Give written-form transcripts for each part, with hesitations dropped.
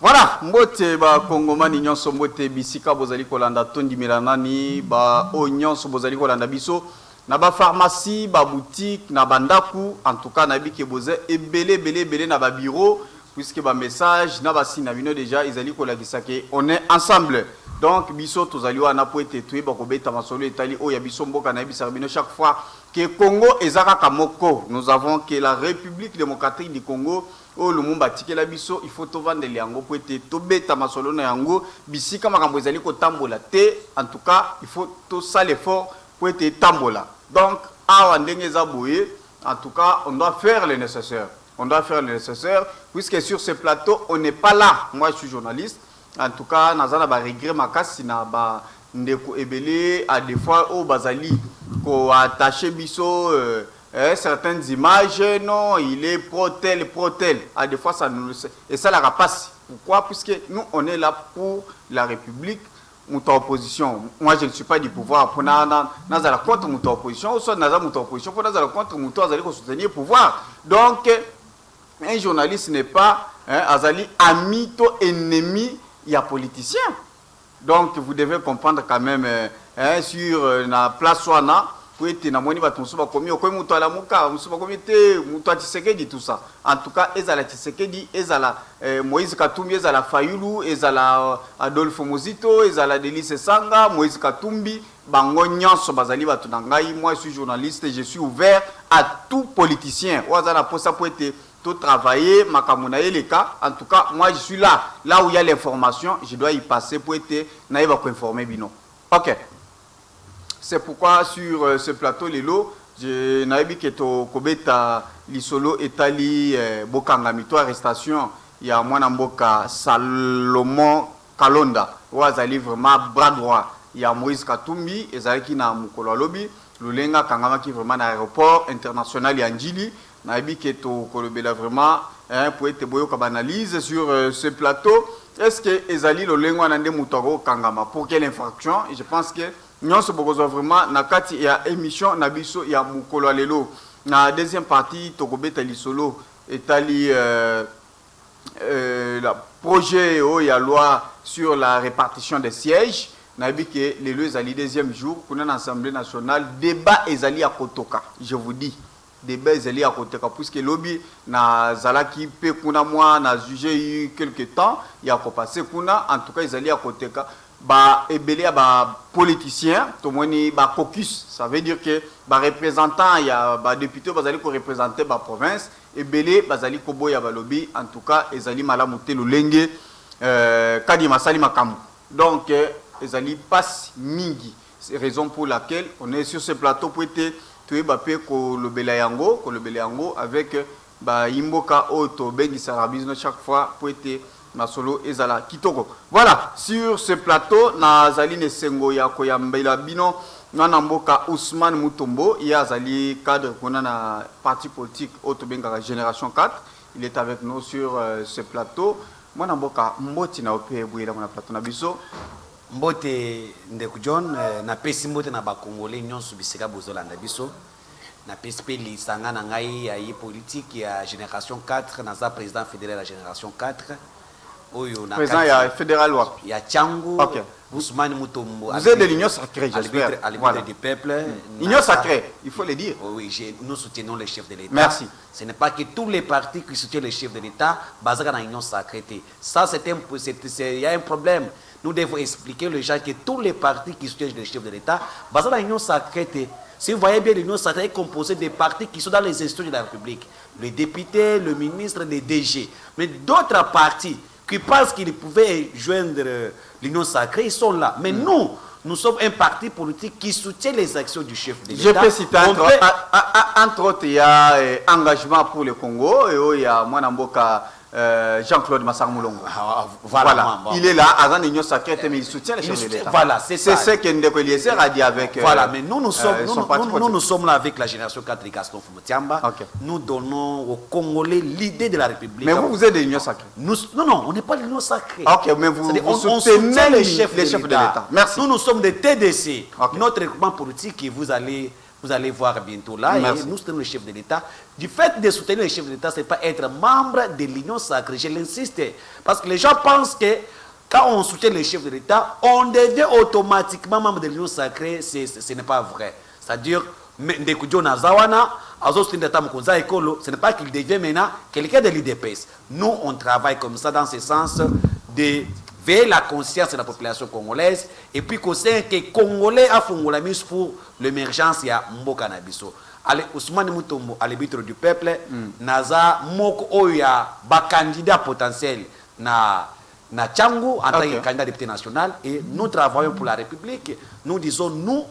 Voilà, mbote ba kongomani nyonso mbote bisika bozali kolanda tondi milanani ba o nyonso bozali kolanda biso na ba pharmacie, ba boutique, na bandaku, en tout cas na biki boze ebele na ba bureau puisque ba message na ba sina bino déjà izali kolakisa ke on est ensemble. Donc biso tozali wana po ete tuye ba kobeta masolo etali o ya biso mboka na bisa bino chaque fois que Congo ezaka kamoko. Nous avons que la République démocratique du Congo o lumumba tikela biso il faut to vandeli yango po ete to beta masolo na yango bisika makambo ezali ko tambola te. En tout cas il faut to ça l'effort pour ete tambola. Donc awa ndenge za boye, en tout cas on doit faire le nécessaire. On doit faire le nécessaire puisque sur ce plateau on n'est pas là. Moi je suis journaliste. En tout cas nazana ba regret makasi na ba ndeko ebele à des fois au bazali ko attacher biso certaines images, non, il est pro-tel. À des fois, ça nous et ça la rapace. Pourquoi? Puisque nous, on est là pour la République, notre opposition. Moi, je ne suis pas du pouvoir. Pour nous, contre notre opposition, ou soit nous notre opposition, pour nous, contre notre soutenir le pouvoir. Donc, un journaliste n'est pas azali ami, ennemi, il y a politicien. Donc, vous devez comprendre quand même sur la place Wana. Na moni ba tonso ba komi okomi muto ala muka muso ba komi te muto Tshisekedi tout ça. En tout cas ezala Tshisekedi, ezala Moïse Katumbi, ezala Fayulu, ezala Adolphe Mozito, ezala Delice Sanga, Moïse Katumbi, bango nyonso bazali batu na ngai. Moi je suis journaliste et je suis ouvert à tout politicien. Wazana posa po ete to travailler makamuna eleka. En tout cas moi je suis là où il y a l'information, je dois y passer pour ete naïba ko informer bino. OK. C'est pourquoi sur ce plateau lelo, je n'ai que to kobeta lisolo etali bokanga mito arrestation ya mwana mboka Salomon Kalonda wazali vraiment bras droit ya Moïse Katumbi ezalaki na mukolo lobi lulenga kangama ki vraiment na aéroport international ya Njili na que to kolobela vraiment pour être boyo ka analyse sur ce plateau. Est-ce que ezali lulenga na nde mutoko kangama pour quelle infraction? Et je pense que nous sommes vraiment na kati ya émission na biso ya mukolo lelo na deuxième partie tokobeta lisolo etali la projet ya loi sur la répartition des sièges na bike lelo ezali deuxième jour kuna na Assemblée nationale débat ezali ya kotoka. Je vous dis débat ezali ya kotoka puisque lobby na zalaki pe kuna moi na jugé quelque temps ya ko passer kuna en tout cas ezali ya kotoka. Ba ebele ba politicien to moni ba caucus, ça veut dire que ba représentant ya ba député bazali ko représenter ba province ebele bazali ko boya ba lobby. En tout cas ezali malamu te lolenge kadi masali makamu. Donc ezali passe mingi. C'est raison pour laquelle on est sur ce plateau pour être tué ba pe ko lobela yango avec ba imboka auto bengi sarabizno chaque fois pour être Masolo ezala kitoko. Voilà, sur ce plateau na Zaline Sengo ya koyambela bino na mboka Ousmane Mutombo, il y a Zali cadre qu'on a na parti politique Otobenga Génération 4. Il est avec nous sur ce plateau. Moi na mboka mboti na ope bwela na plateau na biso. Mbote ndeku John na pesi mbote na ba Congolais nyonso bisika bozolanda biso. Na PSP lisanga na ngai ya politique ya Génération 4 na za président fédéral de la Génération 4. Président, il y a fédéral. Il y a Tchango, okay. Ousmane Mutombo. Vous êtes de l'Union sacrée, j'espère. À l'Union du peuple. L'Union sacrée, il faut le dire. Oui, nous soutenons les chefs de l'État. Merci. Ce n'est pas que tous les partis qui soutiennent les chefs de l'État basés dans l'Union sacrée. Ça, il y a un problème. Nous devons expliquer aux gens que tous les partis qui soutiennent les chefs de l'État basés dans l'Union sacrée. Si vous voyez bien, l'Union sacrée est composée des partis qui sont dans les institutions de la République. Les députés, le ministre, les DG. Mais d'autres partis qui pensent qu'ils pouvaient joindre l'Union sacrée, ils sont là. Mais nous sommes un parti politique qui soutient les actions du chef de l'État. Je peux citer entre autres, il y a engagement pour le Congo et il y a Mwanamboka Jean-Claude Massar Moulongo. Voilà. Il est là, avant l'Union sacrée, mais il soutient le chef de l'État. Voilà, c'est ça. C'est ce que Ndeko Eliezer a dit avec. Voilà, mais nous sommes là avec la génération 4 de Gaston Fumutiamba. Okay. Nous donnons aux Congolais l'idée de la République. Mais vous êtes de l'Union sacrée. Non, on n'est pas de l'Union sacrée. Ok, mais vous soutenez les chefs de l'État. Merci. Nous sommes des TDC. Okay. Notre équipement politique, et vous allez voir bientôt là, merci. et nous soutenons le chef de l'État. Du fait de soutenir le chef de l'État, ce n'est pas être membre de l'Union sacrée. Je l'insiste. Parce que les gens pensent que quand on soutient le chef de l'État, on devient automatiquement membre de l'Union sacrée. Ce n'est pas vrai. C'est-à-dire, ce n'est pas qu'il devient maintenant quelqu'un de l'IDPS. Nous, on travaille comme ça dans ce sens de veiller la conscience de la population congolaise et puis qu'au sein que Congolais a fait la mise pour l'émergence, il y a Mboka Nabiso. Allez, Ousmane Moutombo, à l'arbitre du peuple, Naza Moko Oya, candidat potentiel na Tchango en tant que candidat député national, et nous travaillons pour la République. Nous disons non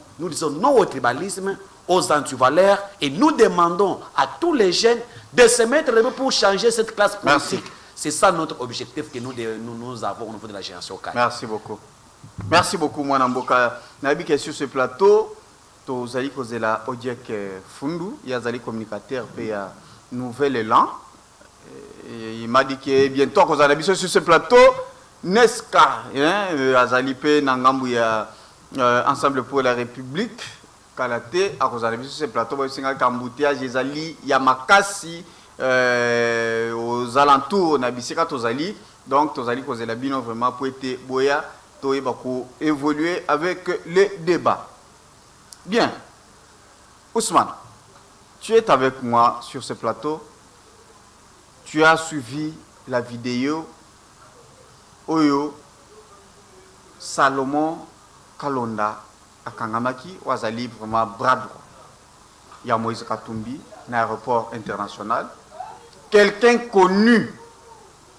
au tribalisme, aux antivaleurs, et nous demandons à tous les jeunes de se mettre pour changer cette classe politique. C'est ça notre objectif que nous avons au niveau de la génération 4. Merci beaucoup. Merci beaucoup, Mwanamboka. Nabi qui est sur ce plateau, vous allez causer la Odiek Fundu, il y a des communicateurs et un nouvel élan. Il m'a dit que bientôt, vous allez sur ce plateau, Nesca, Azalipe, Nangambouya, Ensemble pour la République, Kalate, à cause de ce plateau, il y a un embouteillage, il y a Makassi, aux alentours, Nabisika Tozali, donc Tozali cause la bino vraiment pour être boya, évoluer avec les débats. Bien, Ousmane, tu es avec moi sur ce plateau. Tu as suivi la vidéo Oyo Salomon Kalonda à Kangamaki, Wazali vraiment bras droit. Il y a Moïse Katumbi, l'aéroport international. Quelqu'un connu,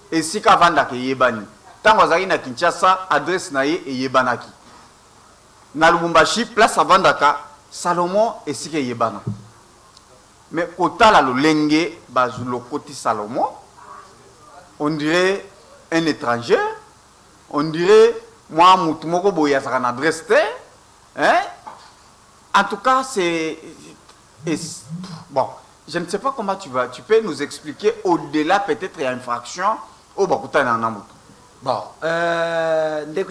et si Kavanda ke Yebani. Tant Wazali na Kinshasa, adresse naye et Yebanaki. Na Lubumbashi, place à Vandaka, Salomon et si ke Yebana. Mais kota la lolenge bazulo koti Salomon, on dirait un étranger, on dirait moi moutumoko boya sa adresse hein. En tout cas c'est bon, je ne sais pas comment tu peux nous expliquer au-delà peut-être il y a infraction au bakuta na namutu. Bon,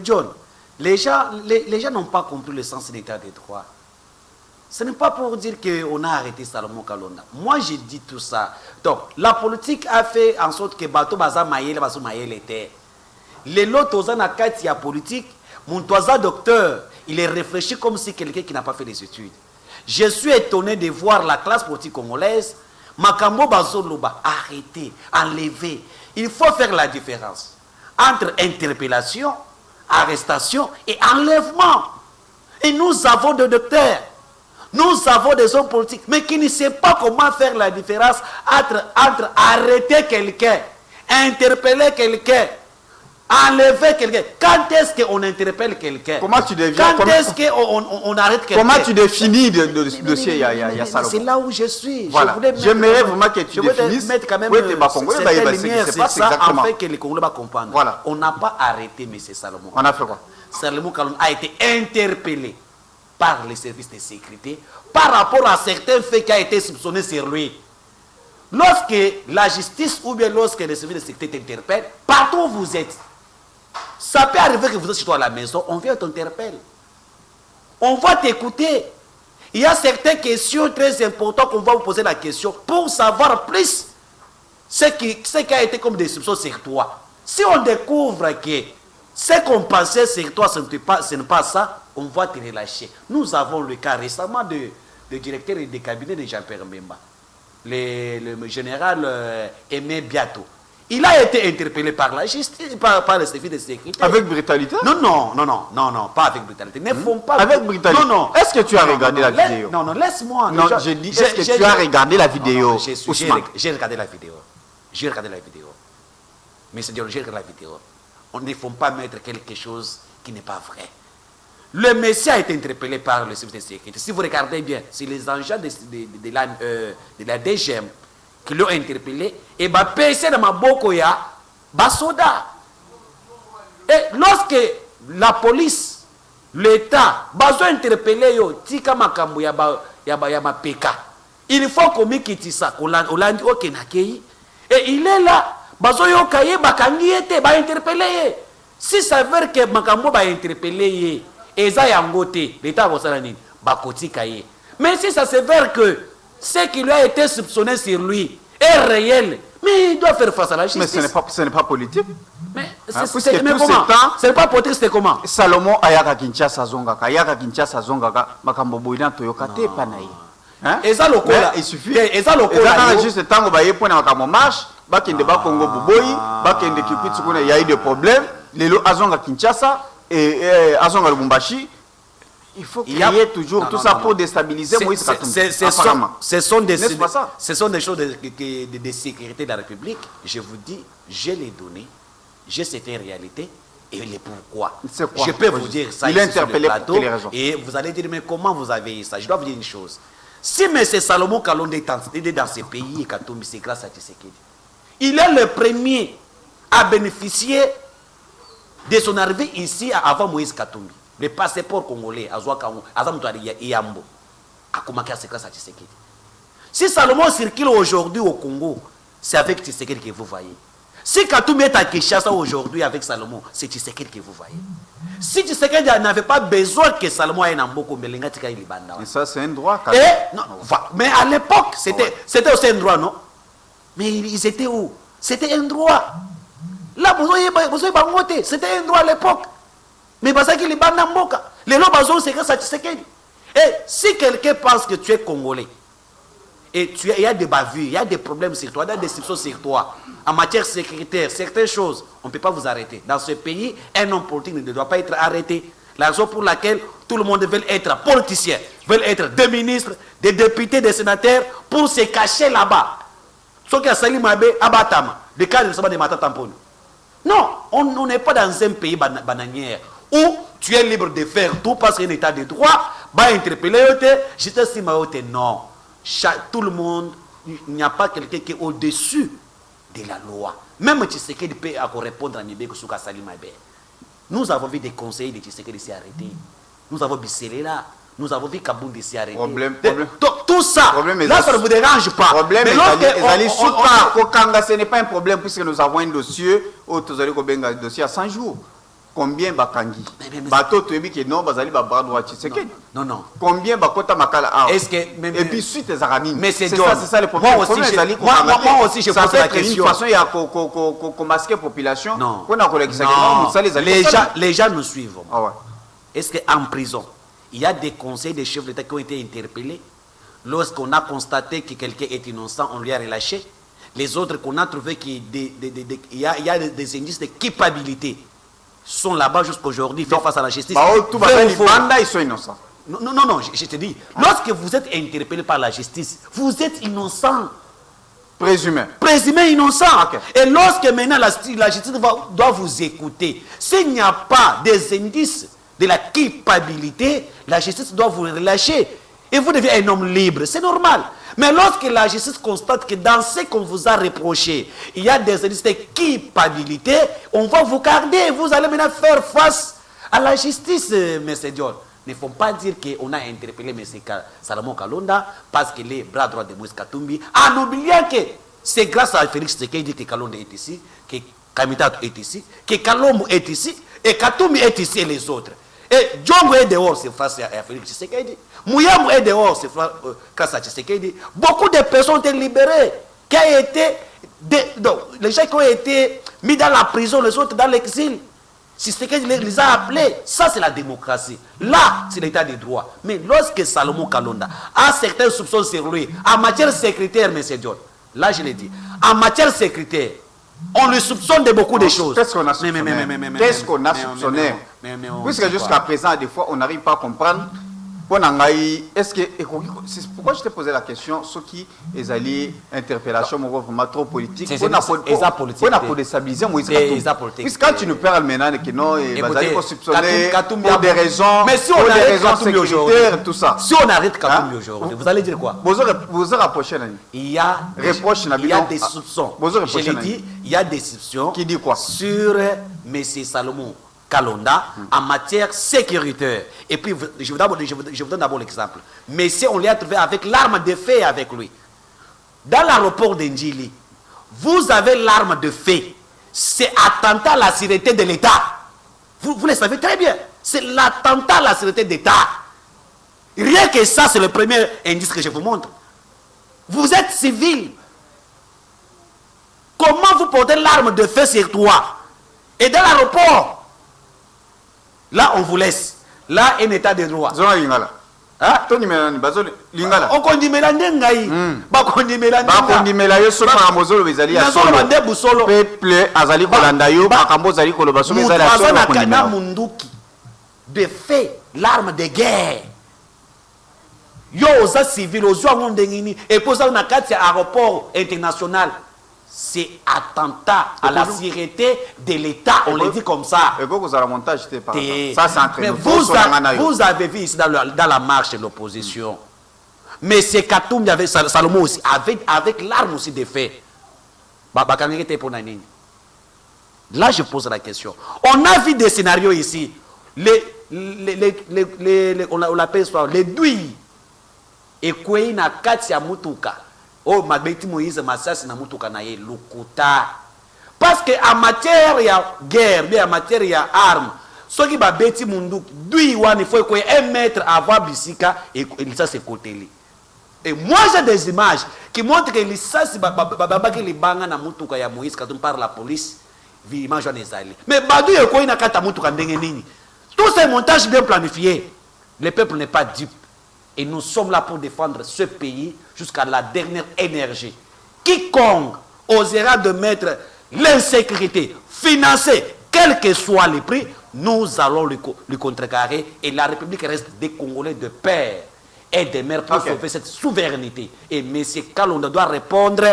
John, les gens n'ont pas compris le sens de l'état des droits. Ce n'est pas pour dire qu'on a arrêté Salomon Kalonda. Moi, j'ai dit tout ça. Donc, la politique a fait en sorte que Bato Baza Mayele, Bazo Mayele était. Les lots aux anakati à politique, mon toisa docteur, il est réfléchi comme si quelqu'un qui n'a pas fait des études. Je suis étonné de voir la classe politique congolaise, Makambo Bazo Loba, arrêter, enlever. Il faut faire la différence entre interpellation, arrestation et enlèvement. Et nous avons des docteurs. Nous avons des hommes politiques, mais qui ne savent pas comment faire la différence entre arrêter quelqu'un, interpeller quelqu'un, enlever quelqu'un. Quand est-ce qu'on interpelle quelqu'un? Comment tu deviens? Quand est-ce qu'on arrête quelqu'un? Comment tu définis le dossier? C'est là où je suis. Voilà. J'aimerais vraiment que tu définisses. Mettre quand même cette lumière, c'est ça, afin que les Congolais comprennent. Voilà. On n'a pas arrêté M. Salomon. On a fait quoi? Salomon Kalonda a été interpellé par les services de sécurité par rapport à certains faits qui ont été soupçonnés sur lui. Lorsque la justice ou bien lorsque les services de sécurité t'interpellent, partout où vous êtes, ça peut arriver que vous êtes chez toi à la maison, on vient t'interpeller. On va t'écouter. Il y a certaines questions très importantes qu'on va vous poser la question pour savoir plus ce qui a été comme des soupçons sur toi. Si on découvre que ce qu'on pensait sur toi, ce n'est pas ça, on va te relâcher. Nous avons le cas récemment de directeur de cabinet de Jean-Pierre Mbemba, le général Aimé Biato. Il a été interpellé par la justice, par les services de sécurité. Avec brutalité? Non, pas avec brutalité. Ne font pas avec brutalité. Non. Est-ce que tu as regardé la vidéo? Non, laisse-moi. Non, je dis, est-ce que tu as regardé la vidéo? J'ai regardé la vidéo. Mais c'est de la vidéo. On ne faut pas mettre quelque chose qui n'est pas vrai. Le Messie a été interpellé par le service de sécurité. Si vous regardez bien, c'est les agents de la DGM qui l'ont interpellé et bah PC dans ma bokoya, bah soda. Et lorsque la police, l'État, bah ont interpellé yo, tika makambo ya ma PK. Il faut qu'on mette ça, qu'on l'a dit ok nakei. Et il est là, bah yo kaye bah kangi était bah interpellé. Si ça veut dire que makambo bah interpellé Eza yangote, l'État va s'en aller, bakoti kaye. Mais si ça s'avère que ce qui lui a été soupçonné sur lui est réel, mais il doit faire face à la justice. Mais ce n'est pas politique. Mais mais comment? Ce n'est pas politique, c'était comment? Salomon ayaka Kinshasa zongaka, makambo boina toyokate panayi. Eza lokola, il suffit. Eza lokola juste tango ba yepona makambo marche, bakende ba Congo buboyi, bakende Kikwiti kuna y a eu des problèmes, lelo azonga Kinshasa. Et Azonga Lubumbashi, il faut qu'il y ait toujours tout ça pour déstabiliser Moïse Katumbi. Ce sont des choses de sécurité de la République. Je vous dis, je les donné, je sais une réalité et le pourquoi. Je peux vous dire ça. Il est interpellé pour quelles raisons? Et vous allez dire, mais comment vous avez eu ça? Je dois vous dire une chose. Si M. Salomon Kalonda est dans ce pays et Katumbi, c'est grâce à Tshisekedi. Il est le premier à bénéficier de son arrivée ici avant Moïse Katumbi. Le passeport congolais, Azamutari Yambo, a commencé à se grâce à Tshisekedi. Si Salomon circule aujourd'hui au Congo, c'est avec Tshisekedi que vous voyez. Si Katumbi est à Kinshasa aujourd'hui avec Salomon, c'est Tshisekedi que vous voyez. Si Tshisekedi n'avait pas besoin que Salomon ait un Mboko, et ça, c'est un droit. Non, mais à l'époque, c'était aussi un droit, non? Mais ils étaient où? C'était un droit. Là, c'était un droit à l'époque. Mais parce qu'il est banamboka. Les lois c'est que ça Tshisekedi. Et si quelqu'un pense que tu es congolais, et il y a des bavures, il y a des problèmes sur toi, il y a des déceptions sur toi, en matière sécuritaire, certaines choses, on ne peut pas vous arrêter. Dans ce pays, un homme politique ne doit pas être arrêté. La raison pour laquelle tout le monde veut être politicien, veut être des ministres, des députés, des sénateurs, pour se cacher là-bas. Sauf qu'il y a Salim Abe, Abatama, des cas de Mata Tamponi. Non, on n'est pas dans un pays bananière où tu es libre de faire tout parce qu'il y a un état de droit, interpeller, non. Tout le monde, il n'y a pas quelqu'un qui est au-dessus de la loi. Même Tshisekedi peut répondre à Nibé Koussouka Salim Abe. Nous avons vu des conseillers de Tshisekedi s'y arrêter. Nous avons vu Séléla. Nous avons vu Kabound s'y arrêter. Tout ça, là, ça ne vous dérange pas. Problème, ce n'est pas un problème puisque nous avons un dossier dossier à 100 jours. Combien Bakangi? Bato tu dis que non, Bazali ba bras droit Tshisekedi. Non. Combien Bakota Makala? Est-ce que et puis suite les Aranines. Mais c'est ça le problème. Moi aussi je pose la question. De toute façon, il y a qu'on masquer population. Non. Les gens nous suivent. Ah ouais. Est-ce qu'en prison, il y a des conseils des chefs d'État qui ont été interpellés? Lorsqu'on a constaté que quelqu'un est innocent, on lui a relâché. Les autres qu'on a trouvé qu'il y a des indices de culpabilité sont là-bas jusqu'aujourd'hui, fait face à la justice. Ils sont innocents. Non, je te dis, lorsque vous êtes interpellé par la justice, vous êtes innocent. Présumé innocent. Okay. Et lorsque maintenant la justice doit vous écouter, s'il n'y a pas des indices de la culpabilité, la justice doit vous relâcher. Et vous devenez un homme libre. C'est normal. Mais lorsque la justice constate que dans ce qu'on vous a reproché, il y a des indices de culpabilité, on va vous garder. Vous allez maintenant faire face à la justice, M. Dior. Ne faut pas dire qu'on a interpellé M. Salomon Kalonda parce qu'il est bras droit de Moïse Katumbi, en oubliant que c'est grâce à Félix Tshisekedi que Kalonda est ici, que Kamitato est ici, que Kalombo est ici, et Katumbi est ici et les autres. Et Djongo est dehors, c'est face à Félix Tshisekedi. Mouyambo est dehors, c'est face à Tshisekedi. Beaucoup de personnes ont été libérées, qui ont été, les gens qui ont été mis dans la prison, les autres dans l'exil. Tshisekedi les a appelés. Ça, c'est la démocratie. Là, c'est l'état de droit. Mais lorsque Salomon Kalonda a certains soupçons sur lui, en matière sécuritaire, M. Dion, là, je l'ai dit, en matière sécuritaire, on le soupçonne de beaucoup de choses. Qu'est-ce qu'on a soupçonné? Qu'est-ce qu'on a soupçonné? Puisque jusqu'à présent, des fois, on n'arrive pas à comprendre Est-ce que c'est pourquoi je t'ai posé la question, ce qui est allé interpellation vraiment trop politique. Pour déstabiliser Moïse Katumbi. Puisque quand tu nous perds maintenant que non, pour soupçonner pour des raisons, mais si on arrête Katumbi aujourd'hui, tout ça. Si on arrête Katumbi aujourd'hui, vous allez dire quoi? Vous rapprochez. Il y a des soupçons. Je l'ai dit, il y a des soupçons. Qui dit quoi? Sur M. Salomon Kalonda en matière sécuritaire. Et puis, je vous donne d'abord l'exemple. Mais si on l'a trouvé avec l'arme de feu avec lui. Dans l'aéroport d'Endjili, vous avez l'arme de feu. C'est attentat à la sécurité de l'État. Vous le savez très bien. C'est l'attentat à la sécurité d'État. Rien que ça, c'est le premier indice que je vous montre. Vous êtes civil. Comment vous portez l'arme de feu sur toi? Et dans l'aéroport, là, on vous laisse. Là, un état de droit. On condimela ndengai. Ba condimela ndengai. Ba condimela yo solo na mozolo bezali ya solo. Peuple azali kolanda yo bakambo azali koloba so bezali ya solo condimela. Munduki de fait l'arme de guerre. Yo oza civil ozo ngondengini et posa na kati ya aéroport international. C'est attentat à la sécurité de l'État, on le dit comme ça. Ça, c'est vous avez vu ici dans la marche de l'opposition. Mais c'est Katumbi avec Salomon aussi, avec l'arme aussi de fait. Là, je pose la question. On a vu des scénarios ici. On l'appelle les douilles. Et quoi, il y a Katia Mutuka. Oh, Magbeti Moïse Massas na mutuka na ye lukuta. Parce que en matière il y a guerre, mais en matière il y a armes. Ce qui va beti mundu, d'où il faut que 1 mètre avant Bissika et ça c'est côté. Et moi j'ai des images qui montrent que ça c'est babaki li banga na mutuka ya Moïse quand on parle la police, vi image on est allé. Mais badu e ko ina kata mutuka ndenge nini. Tout ces montages bien planifiés. Le peuple n'est pas dupe. Et nous sommes là pour défendre ce pays jusqu'à la dernière énergie. Quiconque osera de mettre l'insécurité financée, quel que soit le prix, nous allons le contrecarrer. Et la République reste des Congolais de père et de mère pour sauver cette souveraineté. Et M. Kalonda doit répondre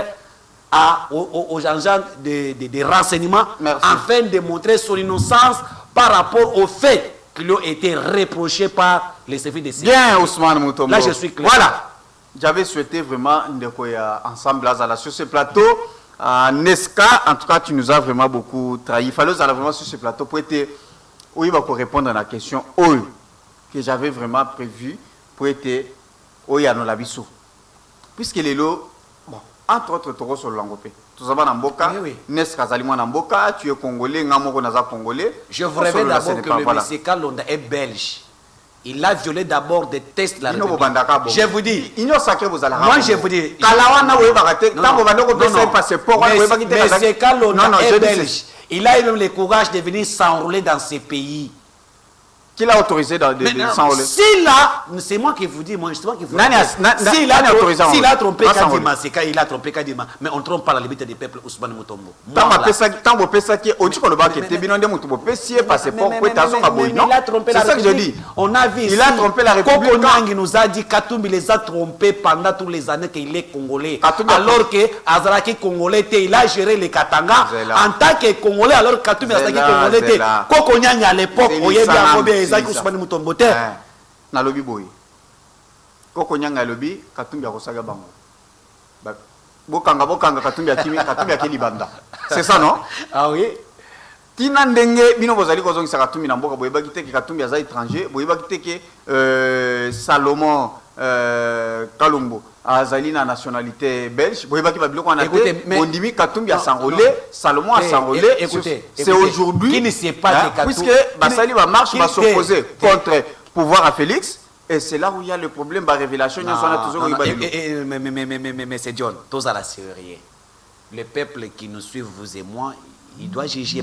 aux agents de renseignement afin de montrer son innocence par rapport au fait qui ont été reprochés par les services de sécurité. Bien, Ousmane Mutombo. Là, je suis clair. Voilà. J'avais souhaité vraiment ensemble sur ce plateau. Nesca, en tout cas, tu nous as vraiment beaucoup trahi. Il fallait vraiment sur ce plateau pour être oui, va répondre à la question que j'avais vraiment prévu pour être oui, à nos abisso. Puisque les lots, bon, entre autres, tu sur le langopé. Tout ça va dans Boka, Nesca Zalimo dans Boka, tu es congolais, Ngamoko Naza congolais. Je vous révèle d'abord que le monsieur Kalonda est belge. Il a violé d'abord des tests de la République. Je vous dis. Moi, je vous dis. Monsieur Kalonda est belge. Il a eu même le courage de venir s'enrôler dans ces pays. Qui l'a autorisé de s'enrôler? C'est moi qui vous dis, moi, justement, qui vous dis. S'il a trompé Kadima, c'est quand il a trompé Kadima. Mais on ne trompe pas la limite des peuples Ousmane Mutombo. Il a trompé la République. On a vu. Il a trompé la République. Kokonang nous a dit Katumbi les a trompés pendant toutes les années qu'il est congolais. Alors que Azaraki congolais, il a géré les Katanga. En tant que congolais, alors que Katumbi Azaraki congolais, Kokonang à l'époque, Ezaki Ousmane Mutombo te na lobi boy koko nyanga lobi Katumbi akosaga bango bokanga Katumbi akili banda c'est ça non? Ah oui. Tina ndenge bino bozali kozongisa Katumbi na mboka boyebaki te ke Katumbi aza étranger boyebaki te ke Salomon Kalombo azali na nationalité belge boyebaki ba biloko na te ondimi Katumbi a s'enrôlé Salomon a s'enrôlé. C'est aujourd'hui qui ne sait pas que puisque basali va marche va s'opposer contre pouvoir à Félix. Et c'est là où il y a le problème de la révélation. Mais c'est John, tous à la sérieux. Le peuple qui nous suit, vous et moi, il doit juger.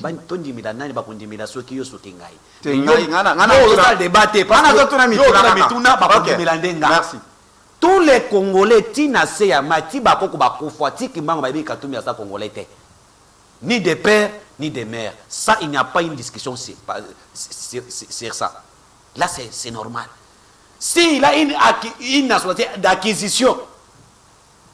Merci. Tous les Congolais, Tina Seya, Mati Bakoko Bakoufa, Tiki Mango Babi Katumbi Asa Congolais. Ni de père, ni de mère. Ça, il n'y a pas une discussion sur ça. Là, c'est normal. S'il a une nationalité d'acquisition,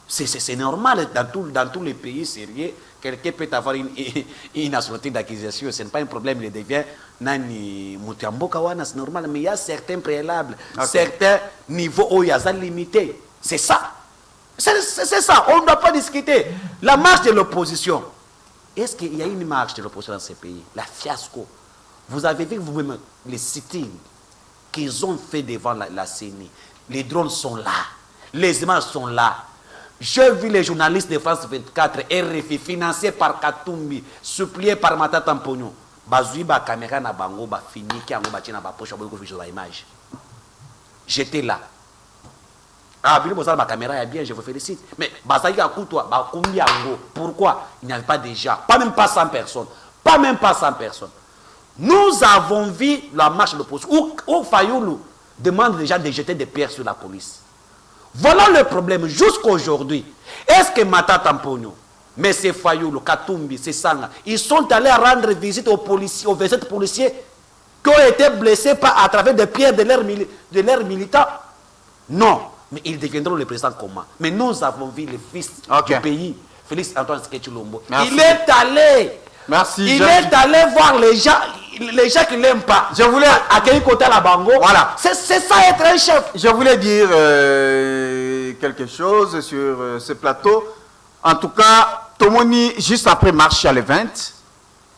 c'est normal dans tous les pays sérieux. Quelqu'un peut avoir une nationalité d'acquisition, ce n'est pas un problème, il devient Nani Mutiambokawana, c'est normal, mais il y a certains préalables, certains niveaux où il y a limité. C'est ça. C'est ça, on ne doit pas discuter. La marche de l'opposition. Est-ce qu'il y a une marche de l'opposition dans ces pays? La fiasco. Vous avez vu vous-même les sittings qu'ils ont fait devant la CENI. Les drones sont là. Les images sont là. J'ai vu les journalistes de France 24, RFI, financés par Katumbi, suppliés par Matata Mpogno. Bazui ba caméra na bango ba fini ki ango ba tina ba poche ba ko fiche la image. J'étais là. Ah, bien ba caméra est bien, je vous félicite. Mais bazaki akutwa ba kumbi ango. Pourquoi? Il n'y avait pas de gens, pas même pas 100 personnes. Pas même pas 100 personnes. Nous avons vu la marche de l'opposition où Fayoulou demande déjà de jeter des pierres sur la police. Voilà le problème jusqu'à aujourd'hui. Est-ce que Matata Mpogno, M. Fayoulou, Katumbi, Sesanga, ils sont allés rendre visite aux policiers, aux 27 policiers qui ont été blessés à travers des pierres de leurs militants? Non. Mais ils deviendront le président comment? Mais nous avons vu le fils du pays, Félix Antoine Tshisekedi. Il est allé. Merci. Il est allé voir les gens qui ne l'aiment pas. Je voulais accueillir côté la Bango. Voilà. C'est ça être un chef. Je voulais dire quelque chose sur ce plateau. En tout cas, Tomoni, juste après marche à l'event,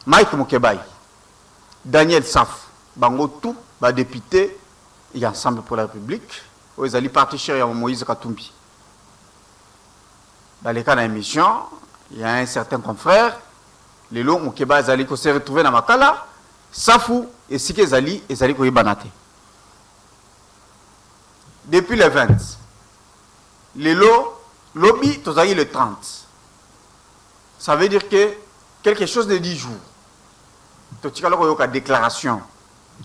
Mike Mukebai, Daniel Saf, Bango tout, député, et Ensemble pour la République, ils allaient partir à Moïse Katumbi. Dans les cas d'émission, il y a un certain confrère, les lots Mukeba Zali qui s'est retrouvé dans Makala, Safou et Sike Zali et Zali Koyibanate. Depuis le 20, les lots, lobby, tu as eu le 30. Ça veut dire que quelque chose de 10 jours. Tu as eu une déclaration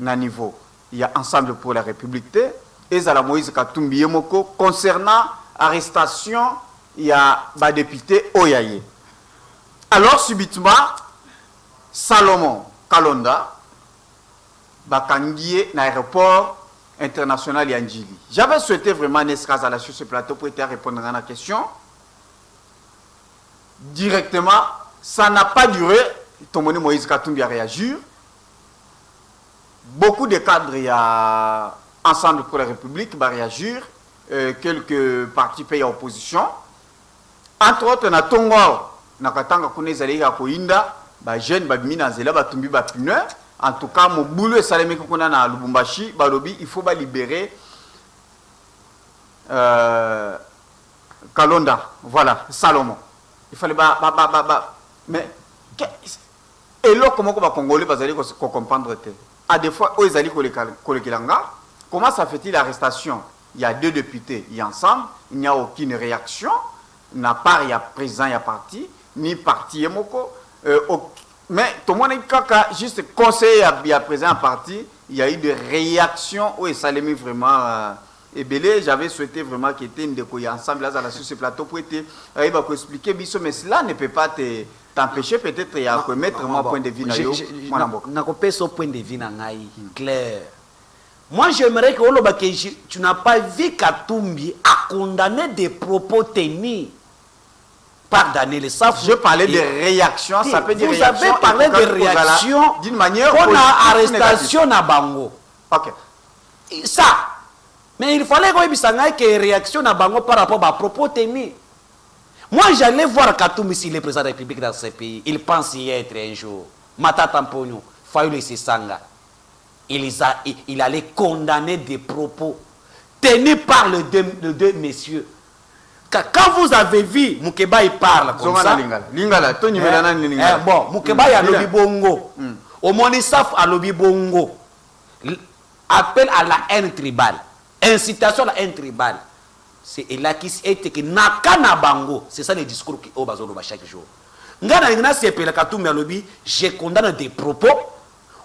à niveau. Il y a Ensemble pour la République et Zala Moïse Katumbi Yemoko concernant l'arrestation, il y a un député Oyaye. Alors, subitement, Salomon Kalonda, Bakangié, l'aéroport international Yandjili. J'avais souhaité vraiment Nesrazala sur ce plateau pour répondre à la question. Directement, ça n'a pas duré. Tomoni Moïse Katumbi a réagi. Beaucoup de cadres, il y a Ensemble pour la République, va réagir. Quelques partis pays à opposition. Entre autres, na Tongo, na Katanga Kunezali ya Koinda, ba jeune ba mina zela ba tumbi ba pune. En tout cas, mon boulot salé ko kona na Lubumbashi, ba lobi il faut ba libérer Kalonda, voilà, Salomon. Il fallait mais et là comment ko ba congolais ba zali ko comprendre te. À des fois, ils allaient kolekilanga. Comment ça fait-il l'arrestation? Il y a 2 députés, il y a Ensemble, il n'y a aucune réaction. N'a pas il y a président, il y a parti, ni parti Yemoko. Mais tout le monde est juste conseiller il y a président parti, il y a eu des réactions où ça l'est mis vraiment ébélé. J'avais souhaité vraiment qu'il y ait une découverte ensemble là sur ce plateau pour expliquer, mais cela ne peut pas t'empêcher peut-être de mettre mon point de vue. Je point de vue clair. Moi, j'aimerais que tu n'as pas vu Katumbi a condamné des propos tenus par Daniel Saf. Je parlais de réactions. Ça peut dire vous avez parlé de réactions d'une manière qu'on a arrestation à Bango. Ok. Ça. Mais il fallait qu'on ait une réaction à Bango par rapport à propos tenus. Moi, j'allais voir Katumbi s'il est président de la République dans ce pays. Il pense y être un jour. Matata Mpogno, Fayoulou Sesanga. Il allait condamner des propos tenus par les deux messieurs. Quand vous avez vu Mukeba il parle comme ça. Bon, Mukeba il a lobby bongo. Au Monisaf a lobby bongo. Appel à la haine tribale. Incitation à la haine tribale. C'est là qui est que Nakana Bango. C'est ça le discours qui est au bazolo chaque jour. Ngana ngana sepela Katumbi a lobby. Je condamne des propos.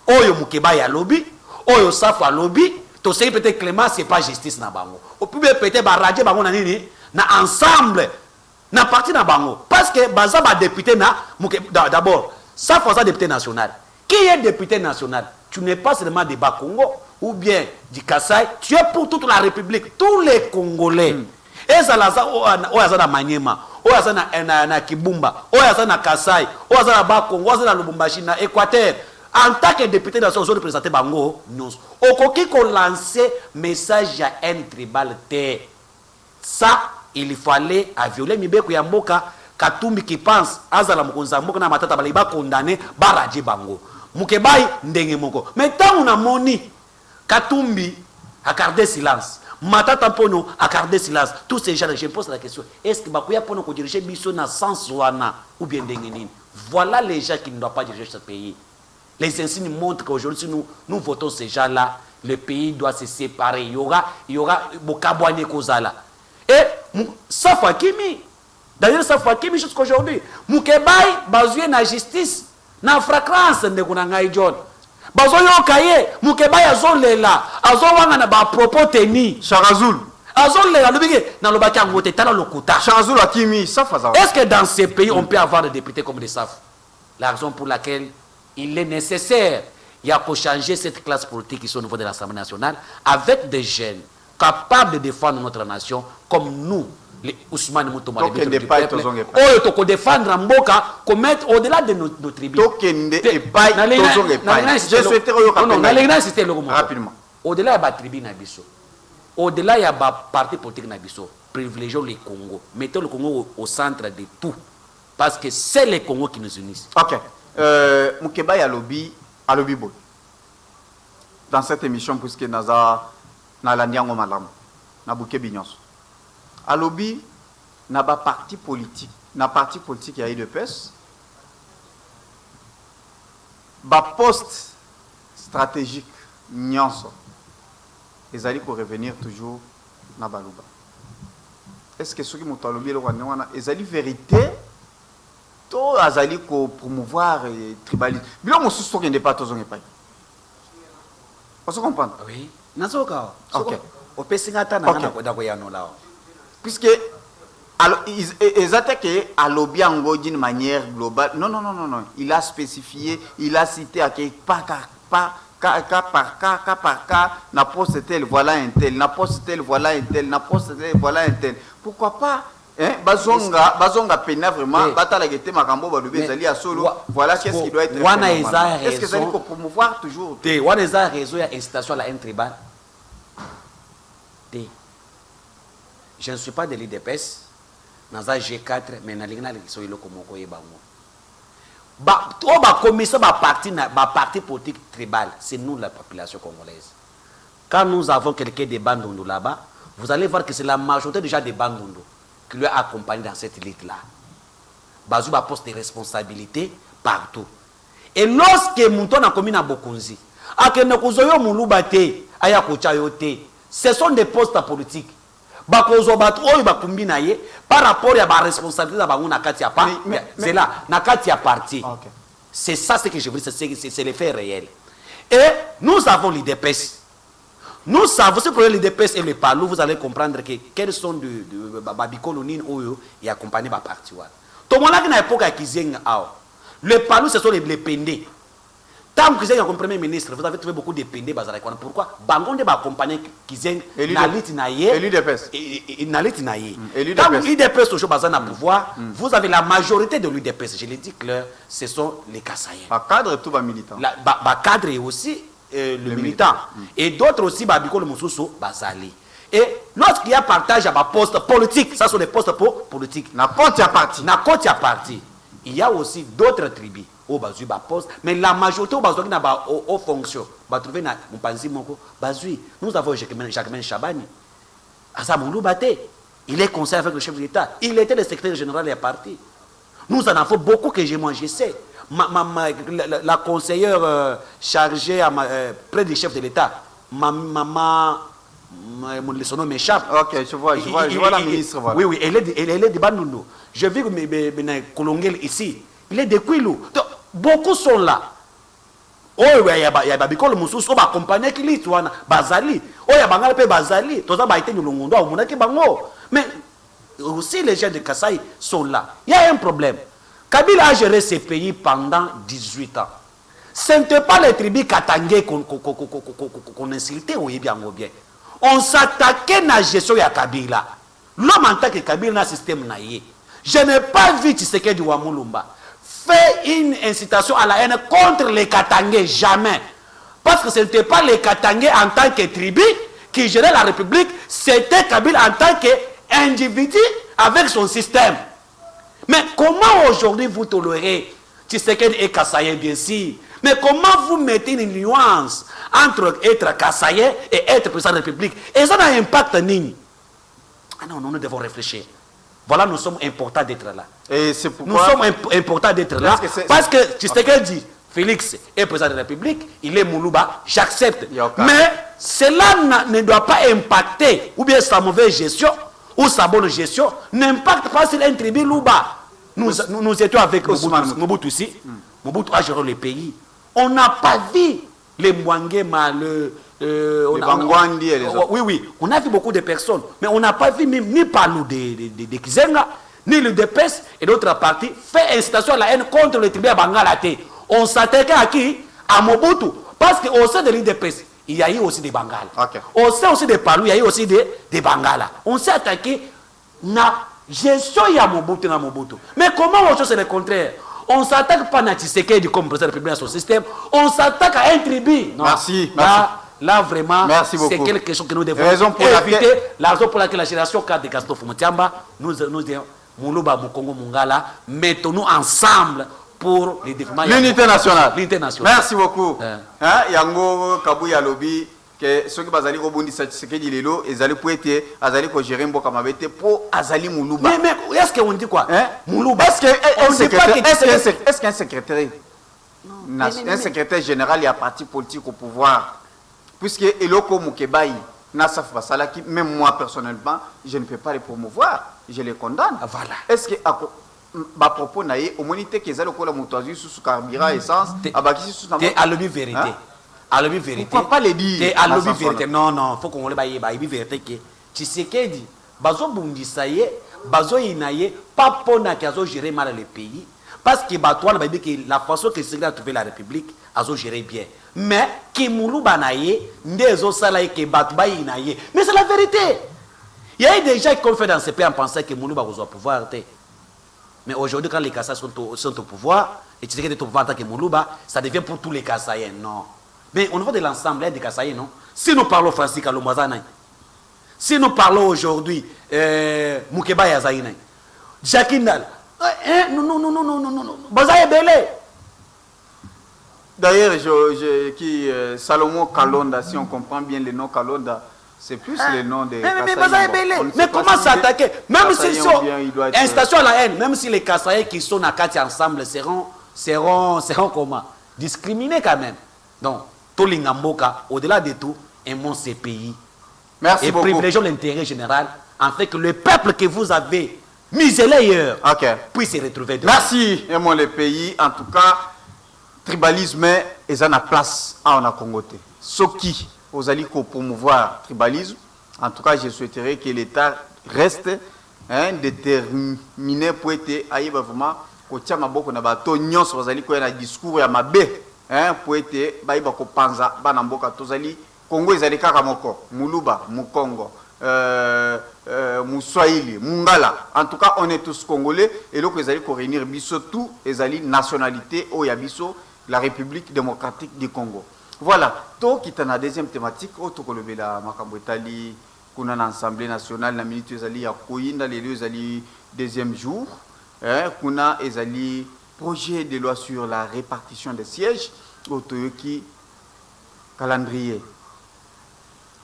Oyo Mukeba ya lobby, Oyo Safa lobby, to sei peut-être Clément c'est pas justice na bango. Au plus peut-être barrage bango na nini na ensemble na parti na bango parce que baza ba député na d'abord Safa ça député national. Qui est député national? Tu n'es pas seulement de Bas Congo, ou bien du Kasaï, tu es pour toute la République, tous les Congolais. Et ça, na Maniema, na Kibumba, na Kasaï, na Bakongo, na Lubumbashi, na Équateur. En tant que député de la zone représentée Bango, nous, au qu'on lancer message à un tribal terre. Ça, il fallait à violer Mibeko Yamboka, Katumbi qui pense, Azala Mokonza Mboka na Matata Baliba condamné, Baraji Bango. Mukebai ndenge moko. Mais tant on a moni, Katumbi a gardé silence. Matata Pono a gardé silence. Tous ces gens, je me pose la question, est-ce que Bakuya Pono ko diriger biso na sans wana ou bien ndenge? Voilà les gens qui ne doivent pas diriger ce pays. Les insignes montrent qu'aujourd'hui, si nous votons ces gens-là, le pays doit se séparer. Il y aura Bokabouane Kozala. Et Safa Kimi, d'ailleurs, Safa Kimi jusqu'aujourd'hui, Moukebaï, Bazoué na justice, na fragrance de Kunangai John. Bazoyo Kaye, Moukebaï Azolela, Azowanga na ba propos teni. Charazoul. Azolela, le bigé, na l'obaki angote, tala lokuta. Charazoul Akimi, Safa Zawa. Est-ce que dans ces pays, on peut avoir des députés comme des Saf? La raison pour laquelle il est nécessaire, il y a pour changer cette classe politique qui sont au niveau de l'Assemblée nationale avec des jeunes capables de défendre notre nation comme nous, les Ousmane Moutouma, les du peuple, ou défendre Mboka, commettre au-delà de nos tribus. Je souhaiterais rapidement. Au-delà de la tribu Nabiso, au-delà de la parti politique Nabiso, privilégions les Congo, mettons le Congo au centre de tout, parce que c'est les Congos qui nous unissent. Ok. Mukeba ya lobby boy. Dans cette émission puisque naza na landiango malamu na bukebi nyonso. A lobby na ba parti politique ya UDPS ba poste stratégique nyonso. Ezali ko revenir toujours na baluba. Est-ce que ce qui moto lobby le wana ezali vérité? To azali ko promouvoir tribalisme. Bilo mosusu to kende pas tozonge pas. On se comprend? Oui. Nazoka. OK. O pesingata na na ko da ko yanola. Puisque alors ils attaquent à lobby en d'une manière globale. Non. Il a spécifié, il a cité à quelque part cas par cas, n'a poste tel voilà un tel, n'a poste tel voilà un tel, n'a poste tel voilà un tel. Pourquoi pas? Bazonga pena vraiment batala gete makambo balobé zali à solo. Voilà qu'est-ce qui doit être fait. Est-ce que ça faut promouvoir toujours? Wana eza réseau ya incitation à intribal. Je ne suis pas de l'IDPS. Naza G4 mais na lingna so iloko moko yebango. Parti politique tribal, c'est nous la population congolaise. Quand nous avons quelqu'un de Bandundu là-bas, vous allez voir que c'est la majorité déjà des Bandundu qui lui a accompagné dans cette élite-là. Bazou a poste de responsabilité partout. Et lorsque Mouton a commis à Bokonzi, ce sont des postes politiques. Par rapport à la responsabilité c'est là, Nakatia parti. C'est ça ce que je veux dire, c'est les faits réels. Et nous avons l'IDPS. Nous savons, ce problème l'IDPS et le PALU, vous allez comprendre que quels sont de Babikolonine ou et accompagné par parti. Tout le monde a époque le PALU, ce sont les pendés. Tant que vous êtes premier ministre, vous avez trouvé beaucoup de pendés. Pourquoi? Bangonde va accompagner Kizeng, Nalit Naye, et l'UDPS. Nalit Naye. Tant que l'UDPS toujours basé à pouvoir, vous avez la majorité de l'UDPS. Je l'ai dit clair, ce sont les Kassaïens. Par cadre, tout va militant. Cadre est aussi le militant. Et d'autres aussi, Babiko le Moussousso, Bazali. Et lorsqu'il y a partage à ma poste politique, ça sont des postes politiques. N'importe quel parti. Il y a aussi d'autres tribus au Bazui poste, mais la majorité au Bazui n'a pas aux fonctions. Va trouver na Mpanzi Moko Bazui. Nous avons Jacquemin Chabani. Asamoulou Baté. Il est conseiller avec le chef de l'État. Il était le secrétaire général des partis. Nous en avons beaucoup que je sais. La conseillère chargée près du chef de l'État, son nom m'échappe. Ok, je vois la ministre. Voilà. Oui, elle est de Bandundu. Je vis que Kolongel ici, il est de Kwilu. Donc, beaucoup sont là. Oh, il y a Babikol Moussous, on va accompagner qui lit, Bazali. Oh, il y a Bangal Pe Bazali. Tout ça va être nous l'ongondo, on a qui bango. Mais aussi les gens de Kasaï sont là. Il y a un problème. Kabila a géré ces pays pendant 18 ans. ce n'était pas les tribus katangais qu'on insultait ou bien. On s'attaquait à la gestion de Kabila. L'homme en tant que Kabila dans le système naïe. Je n'ai pas vu Tshisekedi Wamulumba faire une incitation à la haine contre les Katangais, jamais. Parce que ce n'était pas les Katangais en tant que tribu qui géraient la République, c'était Kabila en tant qu'individu avec son système. Mais comment aujourd'hui vous tolérez Tshisekedi et Kassaye, bien sûr, mais comment vous mettez une nuance entre être Kassaye et être président de la République? Et ça a un impact nini. Ah non, nous devons réfléchir. Voilà, nous sommes importants d'être là. Et c'est pourquoi... Nous sommes importants d'être là. Parce que Tshisekedi, Félix est président de la République, il est Moulouba, j'accepte. Mais cela ne doit pas impacter, ou bien sa mauvaise gestion, ou sa bonne gestion, n'impacte pas sur un tribu Louba. Nous étions avec Mobutu ici. Mobutu a géré le pays. On n'a pas vu les Mwangema, les Bangwandi et les autres. Oui, on a vu beaucoup de personnes, mais on n'a pas vu ni Palou de Kizenga, ni le DPS et d'autres partis faire incitation à la haine contre le tribunal Bangalate. On s'attaquait à qui? À Mobutu. Parce qu'au sein de l'IDPS, il y a eu aussi des Bangala. Okay. Au sein aussi des Palou, il y a eu aussi des Bangala. On s'est attaqué à gestion à Mobutu. Mais comment on chose c'est le contraire? On ne s'attaque pas à Tshisekedi comme président de la République à son système, on s'attaque à un tribu. Non. Merci. Là, vraiment, c'est quelque chose que nous devons éviter. La raison pour laquelle la génération 4 de Gaston Fumutiamba, nous disons, Moulouba, Moukongo, Mungala, mettons-nous ensemble pour les développements. L'unité nationale. L'unité nationale. Merci beaucoup. Yango Kabouya Lobby, que ceux qui bazali rebondis Tshisekedi lelo, ils allaient pour être, azali ko gérer mboka mabete pour azali Moulouba. Mais est-ce qu'on dit quoi? Moulouba. Est-ce qu'un secrétaire, un secrétaire général, il y a parti politique au pouvoir? Puisque Eloko Moukebaï, Nassaf Basalaki, même moi personnellement, je ne peux pas les promouvoir, je les condamne. Voilà. Est-ce que à propos naïe, au monité qu'ils allaient au motoisie sous carburant essence, à Bakissi sous t'es à l'objet vérité. À l'objet vérité. Pourquoi pas les dire? T'es à l'objet vérité. Non, faut qu'on le baille, baille vérité que Tshisekedi, Bazo Bundisaye, Bazo Inaye, pas pour n'a qu'à gérer mal le pays. Parce que Batouane va dire que la façon que Tshisekedi a trouvé la République, a géré bien. Mais qui Moulouba naïe, des autres salaires qui Batouba naïe. Mais c'est la vérité. Il y a des gens qui ont fait dans ce pays en pensant que Moulouba va au pouvoir. Mais aujourd'hui, quand les Kassais sont au pouvoir, et Tshisekedi est au pouvoir en tant que Moulouba, ça devient pour tous les Kassais. Non. Mais au niveau de l'ensemble des Kassais, non. Si nous parlons français, si nous parlons aujourd'hui, Moukeba Yazaïna, Jacques Nal, non. Bazaye Belé. D'ailleurs, Salomon Kalonda, si on comprend bien le nom Kalonda, c'est plus le nom des Kassaïens. Mais comment s'attaquer? Même si une station à la haine, même si les Kassaïens qui sont à Kati ensemble seront comment? Discriminés quand même. Donc, Tolingamboka, au-delà de tout, aimons ces pays. Merci beaucoup. Et privilégions l'intérêt général, en fait que le peuple que vous avez misé ailleurs puisse se retrouver dedans. Merci, aimons les pays. En tout cas, tribalisme est en place en Congoté. Ce qui aux alliés pour promouvoir tribalisme, en tout cas, je souhaiterais que l'État reste déterminé pour être vraiment au tiama boko na bato nyonso bazali ko na discours ya mabe pour être ba ko panza bana mboka tozali Congo ezali kaka moko Moulouba Mukongo Mouswahili Mungala, en tout cas on est tous congolais et donc ezali ko réunir biso tout ezali nationalité o ya biso la République démocratique du Congo. Voilà, to kita na deuxième thématique auto kolobela makambo etali kuna na Assemblée nationale na minute ezali ya koyinda lelo ezali deuxième jour. Kuna ezali projet de loi sur la répartition des sièges autoyoki calendrier